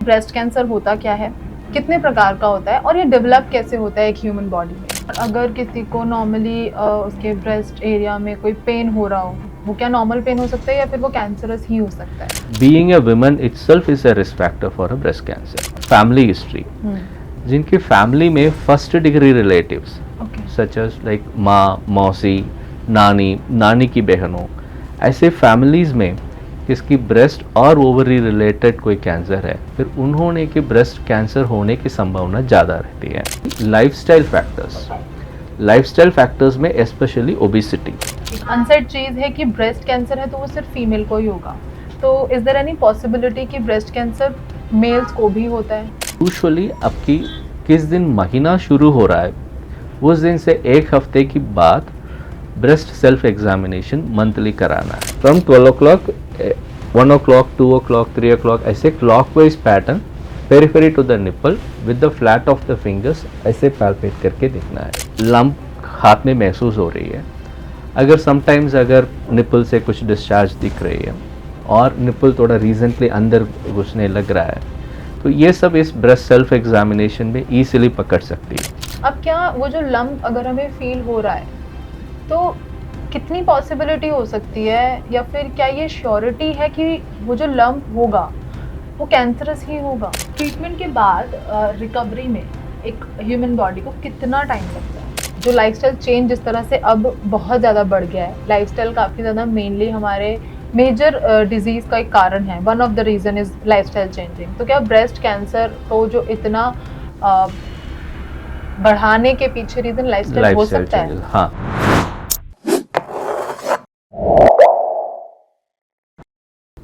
Breast cancer होता क्या है, कितने प्रकार का होता है और ये डेवलप कैसे होता है एक ह्यूमन बॉडी में। अगर किसी को नॉर्मली उसके ब्रेस्ट एरिया में कोई पेन हो रहा हो, वो क्या नॉर्मल पेन हो सकता है या फिर वो कैंसरस ही हो सकता है? Being a woman itself is a risk factor for a breast cancer. Family history. जिनकी फैमिली में first degree relatives such as like माँ, मौसी, नानी की बहनों, ऐसे फैमिलीज में किसकी ब्रेस्ट और ओवरी रिलेटेड कोई कैंसर है, फिर उन्होंने कि ब्रेस्ट कैंसर होने की संभावना ज़्यादा रहती है। लाइफस्टाइल फैक्टर्स में स्पेशली ओबेसिटी। अनसेड चीज़ है कि ब्रेस्ट कैंसर है तो वो सिर्फ फीमेल को ही होगा, तो इज देयर एनी पॉसिबिलिटी कि ब्रेस्ट कैंसर मेल्स को भी होता है? यूजुअली आपकी किस दिन महीना शुरू हो रहा है उस दिन से एक हफ्ते की बाद ब्रेस्ट सेल्फ एग्जामिनेशन मंथली कराना है। From 12 o'clock, 1 o'clock, 2 o'clock, 3 o'clock ऐसे clockwise pattern periphery to the nipple with the flat of the fingers ऐसे पैल्पेट करके देखना है। लंप हाथ में महसूस हो रही है, अगर समटाइम्स अगर निपल से कुछ डिस्चार्ज दिख रही है और निपल थोड़ा रिसेंटली अंदर घुसने लग रहा है, तो ये सब इस ब्रेस्ट सेल्फ एग्जामिनेशन में ईजिली पकड़ सकती है। अब क्या वो जो लंप अगर हमें फील हो रहा है तो कितनी पॉसिबिलिटी हो सकती है, या फिर क्या ये श्योरिटी है कि वो जो लंप होगा वो कैंसरस ही होगा? ट्रीटमेंट के बाद रिकवरी में एक ह्यूमन बॉडी को कितना टाइम लगता है? जो लाइफस्टाइल चेंज जिस तरह से अब बहुत ज़्यादा बढ़ गया है, लाइफस्टाइल काफ़ी ज़्यादा मेनली हमारे मेजर डिजीज़ का एक कारण है, one of the reason is lifestyle changing. तो क्या ब्रेस्ट कैंसर को जो इतना बढ़ाने के पीछे रीज़न लाइफस्टाइल हो सकता है? हाँ।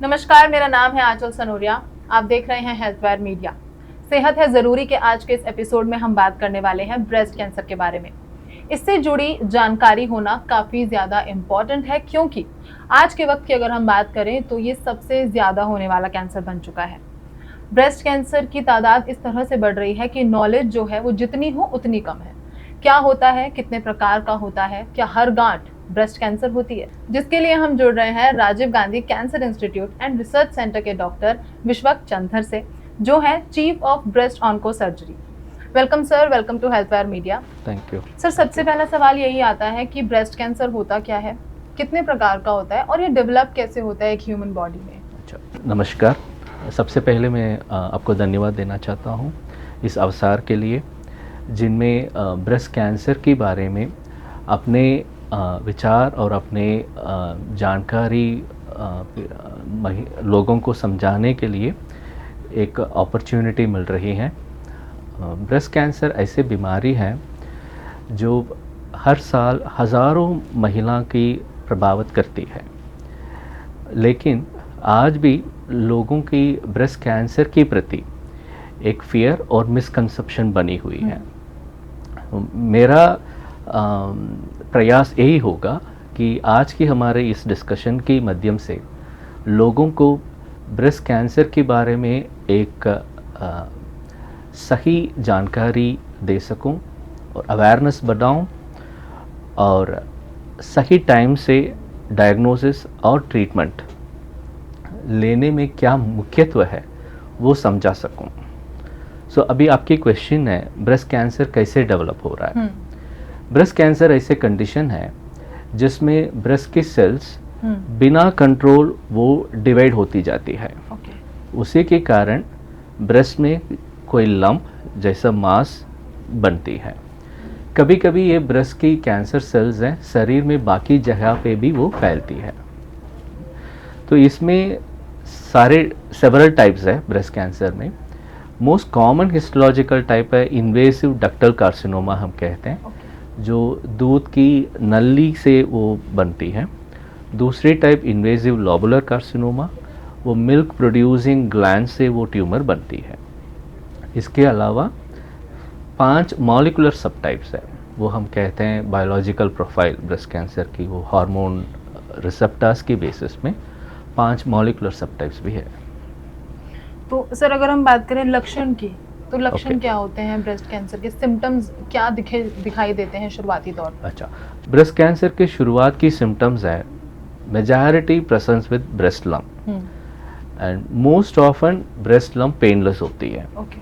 नमस्कार, मेरा नाम है आंचल सनोरिया, आप देख रहे हैं हेल्थवेयर मीडिया। सेहत है ज़रूरी के आज के इस एपिसोड में हम बात करने वाले हैं ब्रेस्ट कैंसर के बारे में। इससे जुड़ी जानकारी होना काफ़ी ज़्यादा इम्पॉर्टेंट है, क्योंकि आज के वक्त की अगर हम बात करें तो ये सबसे ज़्यादा होने वाला कैंसर बन चुका है। ब्रेस्ट कैंसर की तादाद इस तरह से बढ़ रही है कि नॉलेज जो है वो जितनी हो उतनी कम है। क्या होता है, कितने प्रकार का होता है, क्या हर गांठ ब्रेस्ट कैंसर होती है, जिसके लिए हम जुड़ रहे हैं Rajiv Gandhi cancer institute and research centre के डॉक्टर विश्वक चंधर से, जो है chief of breast onco surgery. Welcome sir, welcome to Healthwire Media. Thank you sir, सबसे पहला सवाल यही आता है कि ब्रेस्ट कैंसर होता क्या है, कितने प्रकार का होता है और ये डेवलप कैसे होता है एक ह्यूमन बॉडी में? अच्छा, नमस्कार। सबसे पहले मैं आपको धन्यवाद देना चाहता हूँ इस अवसर के लिए, जिनमें ब्रेस्ट कैंसर के बारे में अपने विचार और अपने जानकारी लोगों को समझाने के लिए एक अपॉर्चुनिटी मिल रही है। ब्रेस्ट कैंसर ऐसे बीमारी है जो हर साल हज़ारों महिला की प्रभावित करती है, लेकिन आज भी लोगों की ब्रेस्ट कैंसर के प्रति एक फियर और मिसकंसेप्शन बनी हुई है। मेरा प्रयास यही होगा कि आज की हमारे इस डिस्कशन के माध्यम से लोगों को ब्रेस्ट कैंसर के बारे में एक सही जानकारी दे सकूं और अवेयरनेस बढ़ाऊं और सही टाइम से डायग्नोसिस और ट्रीटमेंट लेने में क्या मुख्यत्व है वो समझा सकूं। सो अभी आपकी क्वेश्चन है ब्रेस्ट कैंसर कैसे डेवलप हो रहा है। ब्रेस्ट कैंसर ऐसे कंडीशन है जिसमें ब्रेस्ट की सेल्स बिना कंट्रोल वो डिवाइड होती जाती है। उसी के कारण ब्रेस्ट में कोई लंप जैसा मास बनती है। कभी कभी ये ब्रेस्ट की कैंसर सेल्स हैं शरीर में बाकी जगह पे भी वो फैलती है। तो इसमें सेवरल टाइप्स है ब्रेस्ट कैंसर में। मोस्ट कॉमन हिस्टोलॉजिकल टाइप है इन्वेसिव डक्टल कार्सिनोमा, हम कहते हैं, जो दूध की नली से वो बनती है। दूसरी टाइप इन्वेसिव लोबुलर कार्सिनोमा, वो मिल्क प्रोड्यूसिंग ग्लैंड से वो ट्यूमर बनती है। इसके अलावा 5 मॉलिकुलर सब टाइप्स है, वो हम कहते हैं बायोलॉजिकल प्रोफाइल ब्रेस्ट कैंसर की, वो हार्मोन रिसेप्टर्स की बेसिस में 5 मॉलिकुलर सब टाइप्स भी है। तो सर, अगर हम बात करें लक्षण की, तो लक्षण क्या होते हैं ब्रेस्ट कैंसर के? सिम्टम्स क्या दिखाई देते हैं शुरुआती तौर पर? अच्छा, ब्रेस्ट कैंसर के शुरुआत की सिम्टम्स है majority presence with breast lump and most often breast lump painless होती है. Okay.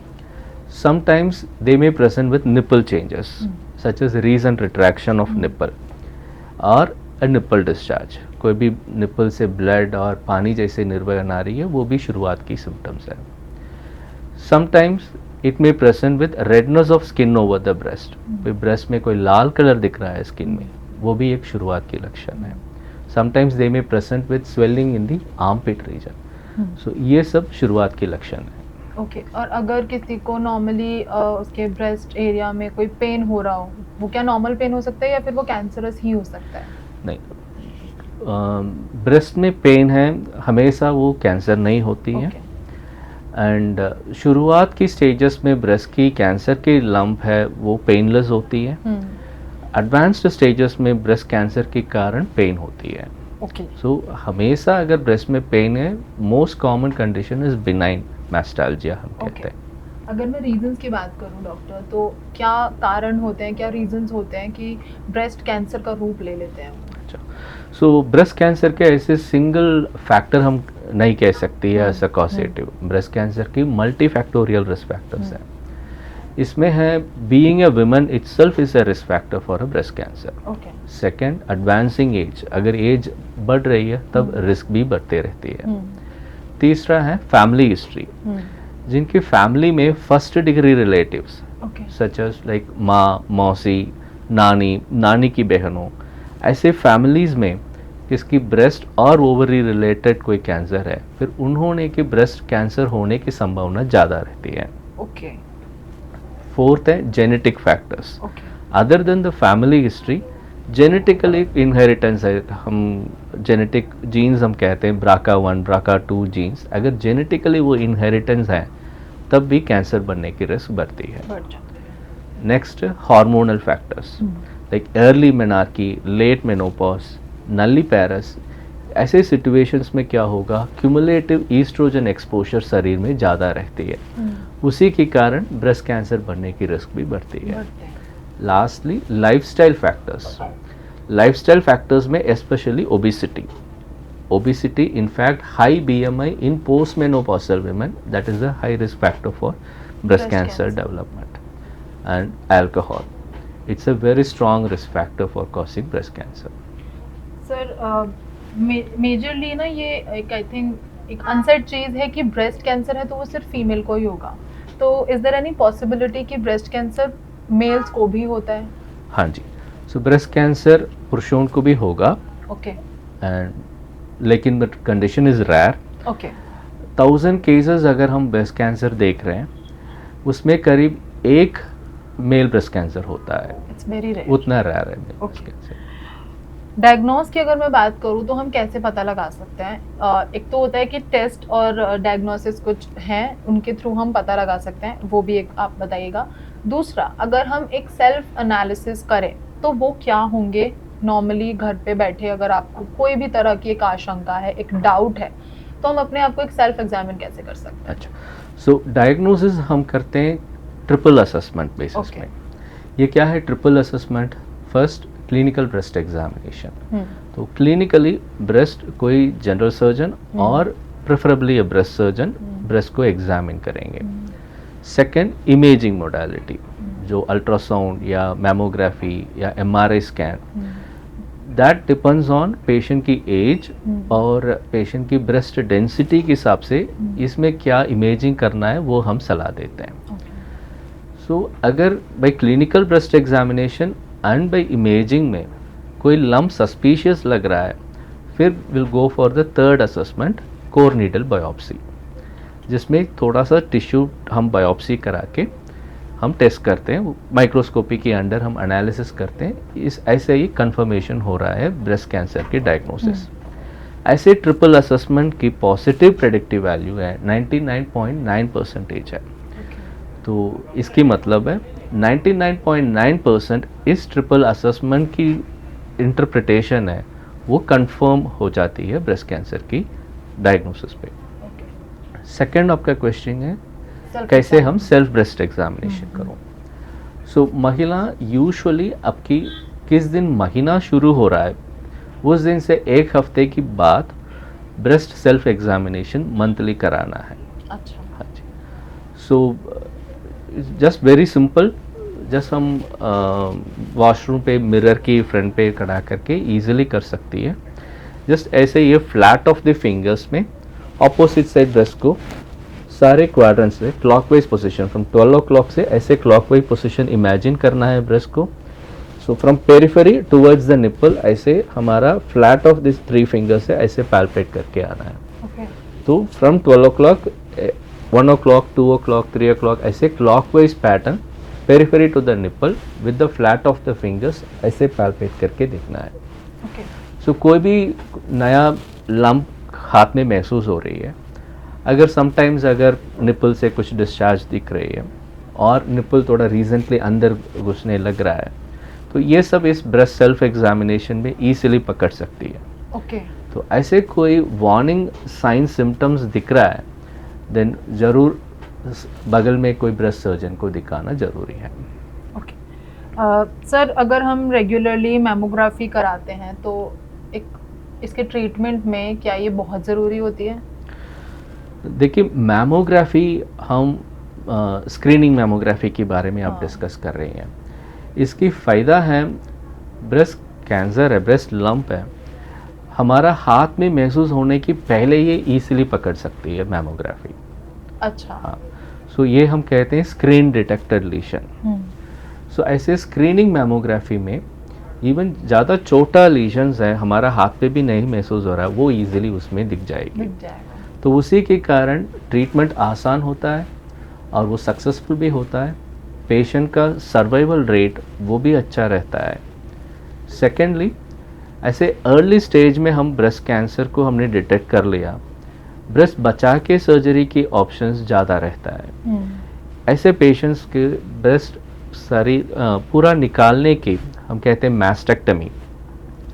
Sometimes they may present with nipple changes such as recent retraction of nipple और अ निपल डिस्चार्ज. कोई भी nipple से ब्लड और पानी जैसे निर्वहन आ रही है, वो भी शुरुआत की सिम्टम्स है. Sometimes it may present with redness of skin over the breast. Breast में कोई लाल कलर दिख रहा है स्किन में, वो भी एक शुरुआत की लक्षण है. Sometimes they may present with swelling in the armpit region. So ये सब शुरुआत के लक्षण है. ओके. और अगर किसी को नॉर्मली उसके ब्रेस्ट एरिया में कोई पेन हो रहा हो, वो क्या नॉर्मल पेन हो सकता है या फिर वो कैंसरस ही हो सकता है? नहीं, ब्रेस्ट में पेन है हमेशा वो कैंसर नहीं होती है. एंड शुरुआत की स्टेजेस में ब्रेस्ट की कैंसर की लंप है वो पेनलेस होती है. एडवांस्ड स्टेजेस में ब्रेस्ट कैंसर के कारण पेन होती है. ओके. सो हमेशा अगर ब्रेस्ट में पेन है, most common condition is benign mastalgia हम कहते हैं. अगर मैं रीजंस की बात करूं डॉक्टर, तो क्या कारण होते हैं, क्या रीजंस होते हैं कि ब्रेस्ट कैंसर का रूप ले लेते हैं? अच्छा, सो ब्रेस्ट कैंसर के ऐसे सिंगल फैक्टर हम नहीं कह सकते है as a causative. Breast cancer की मल्टी फैक्टोरियल रिस्क फैक्टर्स हैं. इसमें है being a woman itself is a risk factor for a breast cancer. Okay. Second, advancing age, अगर एज बढ़ रही है तब रिस्क भी बढ़ते रहती है. तीसरा है फैमिली हिस्ट्री. जिनकी फैमिली में first degree relatives such as like माँ, मौसी, नानी, नानी की बहनों, ऐसे फैमिलीज में किसकी ब्रेस्ट और ओवरी रिलेटेड कोई कैंसर है, फिर उन्होंने कि ब्रेस्ट कैंसर होने की संभावना ज़्यादा रहती है. ओके. फोर्थ है genetic factors. Okay. Other than the family history, genetically inheritance है. हम जेनेटिक जीन्स हम कहते हैं BRCA1, BRCA2 जीन्स. अगर जेनेटिकली वो इनहेरिटेंस है तब भी कैंसर बनने की रिस्क बढ़ती है. Next, hormonal factors like early menarche, late menopause, nulliparous. ऐसे सिचुएशंस में क्या होगा, क्यूमुलेटिव ईस्ट्रोजन एक्सपोजर शरीर में ज़्यादा रहती है. उसी के कारण ब्रेस्ट कैंसर बनने की रिस्क भी बढ़ती है. Lastly, lifestyle factors. Lifestyle factors में especially obesity. Obesity, in fact, high BMI in postmenopausal women, that is a high risk factor for breast cancer development. And alcohol, it's a very strong risk factor for causing breast cancer. Sir, majorly ना ये एक I think एक unsaid चीज़ है कि breast cancer है तो वो सिर्फ फीमेल को ही होगा. तो इज देयर एनी पॉसिबिलिटी कि ब्रेस्ट कैंसर मेल्स को भी होता है? हाँ जी. सो ब्रेस्ट कैंसर पुरुषों को भी होगा. ओके. एंड लेकिन but condition is rare. Okay. 1000 cases अगर हम ब्रेस्ट कैंसर देख रहे हैं, उसमें करीब एक मेल ब्रेस्ट कैंसर होता है. It's very rare. उतना रेयर है ब्रेस्ट कैंसर. डायग्नोस की अगर मैं बात करूँ तो हम कैसे पता लगा सकते हैं? एक तो होता है कि टेस्ट और डायग्नोसिस कुछ हैं, उनके थ्रू हम पता लगा सकते हैं, वो भी एक आप बताइएगा. दूसरा, अगर हम एक सेल्फ एनालिसिस करें तो वो क्या होंगे? नॉर्मली घर पे बैठे अगर आपको कोई भी तरह की एक आशंका है, एक डाउट है, तो हम अपने आप को एक सेल्फ एग्जामिन कैसे कर सकते हैं? अच्छा, सो डायग्नोसिस हम करते हैं ट्रिपल असेसमेंट बेसिस में. ये क्या है triple assessment? First, clinical breast examination. तो क्लिनिकली ब्रेस्ट कोई जनरल सर्जन और प्रेफरेबली अ ब्रेस्ट सर्जन ब्रेस्ट को एग्जामिन करेंगे. सेकेंड, इमेजिंग मोडालिटी, जो अल्ट्रासाउंड या मैमोग्राफी या MRI scan, that depends on patient की एज और पेशेंट की ब्रेस्ट डेंसिटी के हिसाब से इसमें क्या इमेजिंग करना है वो हम सलाह देते हैं. सो अगर by clinical breast examination and by imaging में कोई लम्प सस्पिशियस लग रहा है, फिर will go for the third assessment, core needle biopsy, जिसमें थोड़ा सा टिश्यू हम बायोप्सी करा के हम टेस्ट करते हैं, माइक्रोस्कोपी के अंडर हम एनालिसिस करते हैं. इस ऐसे ही कंफर्मेशन हो रहा है ब्रेस्ट कैंसर की डायग्नोसिस. ऐसे ट्रिपल असेसमेंट की पॉजिटिव प्रेडिक्टिव वैल्यू है 99.9% है. तो इसकी मतलब है 99.9% इस ट्रिपल असेसमेंट की इंटरप्रिटेशन है वो कंफर्म हो जाती है ब्रेस्ट कैंसर की डायग्नोसिस पे. सेकेंड आपका क्वेश्चन है कैसे हम सेल्फ ब्रेस्ट एग्जामिनेशन करूं. सो महिला यूजुअली आपकी किस दिन महीना शुरू हो रहा है उस दिन से एक हफ्ते की बाद ब्रेस्ट सेल्फ एग्जामिनेशन मंथली कराना है। अच्छा। हाँ जी। So just very simple, just हम वॉशरूम पे मिरर की फ्रंट पे खड़ा करके इजीली कर सकती है। जस्ट ऐसे ये फ्लैट ऑफ द फिंगर्स में ऑपोजिट साइड ब्रेस्ट को सारे क्वाड्रेंट से क्लॉकवाइज पोजीशन, फ्रॉम 12 o'clock से ऐसे क्लॉकवाइज पोजीशन इमेजिन करना है ब्रेस्ट को। So from periphery towards the nipple ऐसे हमारा फ्लैट ऑफ दिस 3 फिंगर्स से ऐसे पैल्पेट करके आना है। ओके। तो from 12 o'clock, 1 o'clock, 2 o'clock, 3 o'clock ऐसे clockwise pattern periphery to the nipple with the flat of the fingers ऐसे पैल्पेट करके देखना है। ओके। सो कोई भी नया लंप हाथ में महसूस हो रही है, अगर समटाइम्स अगर निपल से कुछ डिस्चार्ज दिख रही है और निपल थोड़ा रिसेंटली अंदर घुसने लग रहा है, तो ये सब इस ब्रेस्ट सेल्फ एग्जामिनेशन में ईजिली पकड़ सकती है। ओके। तो ऐसे कोई वार्निंग साइन सिम्टम्स दिख रहा है, देन ज़रूर बगल में कोई ब्रेस्ट सर्जन को दिखाना ज़रूरी है। ओके। सर, अगर हम रेगुलरली मैमोग्राफी कराते हैं तो इसके ट्रीटमेंट में क्या ये बहुत ज़रूरी होती है? देखिए, मैमोग्राफी हम स्क्रीनिंग मैमोग्राफी के बारे में आप डिस्कस कर रहे हैं। इसकी फ़ायदा है, ब्रेस्ट कैंसर है, ब्रेस्ट लंप है, हमारा हाथ में महसूस होने की पहले ये ईजिली पकड़ सकती है मैमोग्राफी। अच्छा। हाँ, सो ये हम कहते हैं स्क्रीन डिटेक्टेड लीशन। सो ऐसे स्क्रीनिंग मैमोग्राफी में इवन ज़्यादा छोटा लीशंस है, हमारा हाथ पे भी नहीं महसूस हो रहा है, वो इजीली उसमें दिख जाएगी। तो उसी के कारण ट्रीटमेंट आसान होता है और वो सक्सेसफुल भी होता है। पेशेंट का सर्वाइवल रेट वो भी अच्छा रहता है। सेकेंडली, ऐसे अर्ली स्टेज में हम ब्रेस्ट कैंसर को हमने डिटेक्ट कर लिया, ब्रेस्ट बचा के सर्जरी की ऑप्शंस ज़्यादा रहता है। ऐसे पेशेंट्स के ब्रेस्ट सारी पूरा निकालने की, हम कहते हैं मैस्टेक्टमी,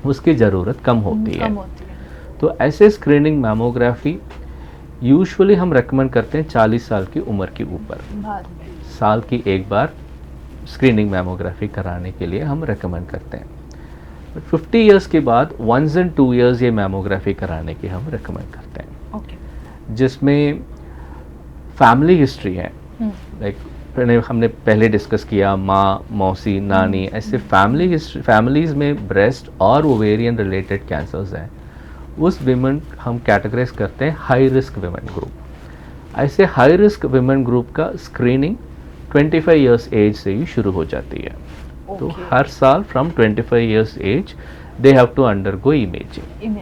उसकी ज़रूरत कम होती है। तो ऐसे स्क्रीनिंग मैमोग्राफी यूजुअली हम रेकमेंड करते हैं 40 साल की उम्र के ऊपर, साल की एक बार स्क्रीनिंग मैमोग्राफी कराने के लिए हम रेकमेंड करते हैं। बट 50 इयर्स के बाद 1 and 2 years ये मैमोग्राफी कराने की हम रेकमेंड करते हैं। जिसमें फैमिली हिस्ट्री है, लाइक हमने पहले डिस्कस किया, माँ, मौसी, नानी, ऐसे फैमिलीज में ब्रेस्ट और ओवेरियन रिलेटेड कैंसर्स हैं, उस विमेन हम कैटेगराइज करते हैं हाई रिस्क विमेन ग्रुप। ऐसे हाई रिस्क विमेन ग्रुप का स्क्रीनिंग 25 इयर्स एज से ही शुरू हो जाती है। तो हर साल from 25 years age they have to undergo imaging.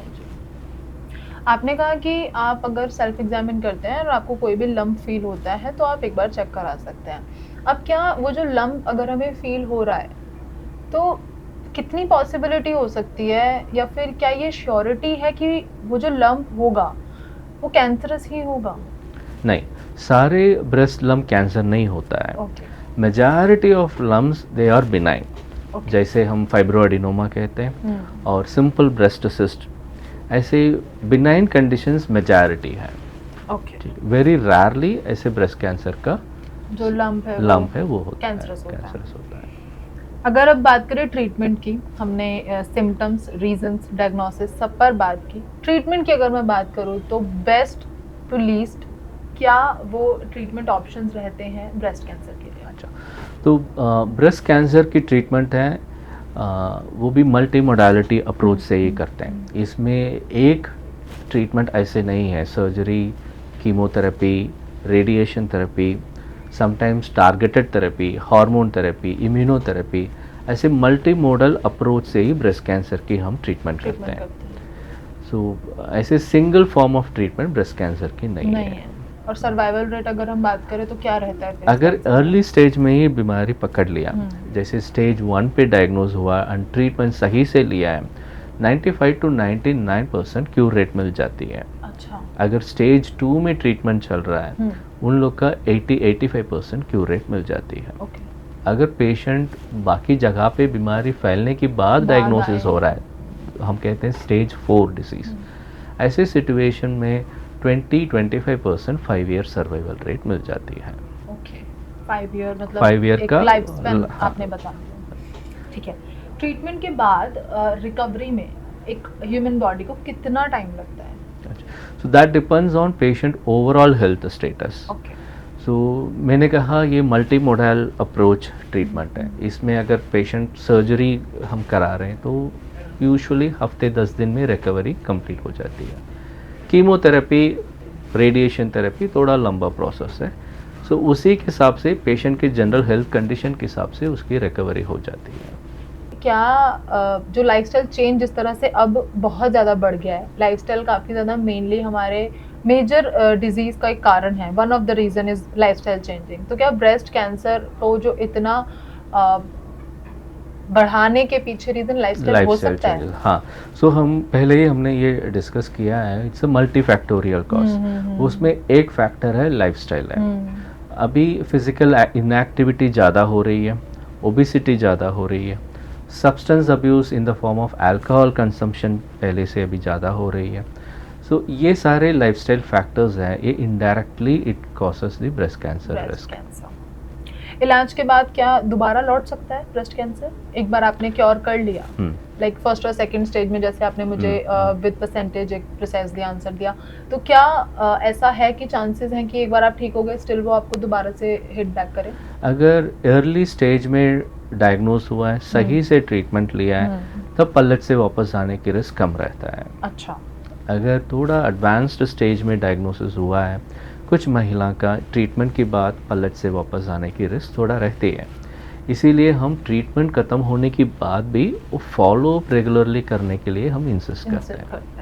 आपने कहा कि आप अगर सेल्फ एग्जामिन करते हैं और आपको कोई भी लंप फील होता है तो आप एक बार चेक करा सकते हैं। अब क्या वो जो लंप अगर हमें फील हो रहा है तो कितनी पॉसिबिलिटी हो सकती है, या फिर क्या ये श्योरिटी है कि वो जो लंप होगा वो कैंसरस ही होगा? नहीं, सारे ब्रेस्ट लंप कैंसर नहीं होता है। Majority of lumps they are benign, जैसे हम फाइब्रोएडिनोमा कहते हैं और सिंपल ब्रेस्ट सिस्ट, ऐसे बिनाइन कंडीशंस मेजॉरिटी है। वेरी रेयरली ऐसे ब्रेस्ट कैंसर का जो लंप है वो होता कैंसरस होता है। अगर अब बात करें ट्रीटमेंट की, हमने सिम्टम्स, रीजंस, डायग्नोसिस सब पर बात की। ट्रीटमेंट की अगर मैं बात करूँ तो बेस्ट टू लीस्ट क्या वो ट्रीटमेंट ऑप्शंस रहते हैं ब्रेस्ट कैंसर के लिए? अच्छा, तो ब्रेस्ट कैंसर की ट्रीटमेंट है, वो भी मल्टी मोडालिटी अप्रोच से ही करते हैं। इसमें एक ट्रीटमेंट ऐसे नहीं है, surgery, chemotherapy, radiation therapy, sometimes targeted therapy, hormone therapy, immunotherapy, ऐसे मल्टी मोडल अप्रोच से ही ब्रेस्ट कैंसर की हम ट्रीटमेंट करते हैं। सो ऐसे single form of treatment breast cancer की नहीं है। और सर्वाइवल रेट अगर हम बात करें तो क्या रहता है? अगर अर्ली स्टेज में ही बीमारी पकड़ लिया, जैसे स्टेज 1 पे डायग्नोज हुआ एंड ट्रीटमेंट सही से लिया है, 95 to 99% क्यूर रेट मिल जाती है। अच्छा। अगर स्टेज 2 में ट्रीटमेंट चल रहा है, उन लोग का 80-85% क्यूर रेट मिल जाती है। अगर पेशेंट बाकी जगह पे बीमारी फैलने के बाद डायग्नोसिस हो रहा है, हम कहते हैं स्टेज 4 डिसीज, ऐसे सिचुएशन में 20-25% 5 ईयर सर्वाइवल रेट मिल जाती है। 5 ईयर मतलब 5 ईयर का लाइफ स्पैन आपने बता दिया। ठीक है। ट्रीटमेंट के बाद रिकवरी में एक ह्यूमन बॉडी को कितना टाइम लगता है? So that depends on patient overall health status. Okay. So मैंने कहा ये मल्टी मोडल अप्रोच ट्रीटमेंट है। इसमें अगर पेशेंट सर्जरी हम करा रहे हैं तो यूजुअली हफ्ते 10 दिन में रिकवरी कंप्लीट हो जाती है। कीमोथेरेपी, रेडिएशन थेरेपी थोड़ा लंबा प्रोसेस है। सो उसी के हिसाब से पेशेंट के जनरल हेल्थ कंडीशन के हिसाब से उसकी रिकवरी हो जाती है। क्या जो लाइफस्टाइल चेंज जिस तरह से अब बहुत ज़्यादा बढ़ गया है, लाइफस्टाइल काफ़ी ज़्यादा मेनली हमारे मेजर डिजीज़ का एक कारण है, one of the reason is lifestyle changing. तो क्या ब्रेस्ट कैंसर को जो इतना अ, बढ़ाने के पीछे रीज़न लाइफस्टाइल हो सकता है? हाँ, सो हम पहले ही हमने ये डिस्कस किया है, it's a multi factorial cause. उसमें एक फैक्टर है लाइफस्टाइल है। अभी फिजिकल इनएक्टिविटी ज़्यादा हो रही है, ओबिसिटी ज़्यादा हो रही है, substance abuse in the form of alcohol consumption पहले से अभी ज़्यादा हो रही है। सो ये सारे लाइफस्टाइल फैक्टर्स हैं, ये indirectly it causes the breast cancer risk. इलाज के बाद क्या दोबारा लौट सकता है ब्रेस्ट कैंसर? एक बार आपने क्योर कर लिया, लाइक फर्स्ट और सेकंड स्टेज में, जैसे आपने मुझे विद परसेंटेज एक प्रिसाइजली आंसर दिया, तो क्या ऐसा है कि चांसेस हैं कि एक बार आप ठीक हो गए स्टिल वो आपको दोबारा से हिट बैक करे? अगर अर्ली स्टेज में डायग्नोज हुआ है, सही से ट्रीटमेंट लिया है, तब पलट से वापस आने की रिस्क कम रहता है। अच्छा। अगर थोड़ा एडवांस्ड स्टेज में डायग्नोसिस हुआ है, कुछ महिला का ट्रीटमेंट के बाद पलट से वापस आने की रिस्क थोड़ा रहती है। इसीलिए हम ट्रीटमेंट ख़त्म होने के बाद भी फॉलो अप रेगुलरली करने के लिए हम इंसिस्ट करते हैं।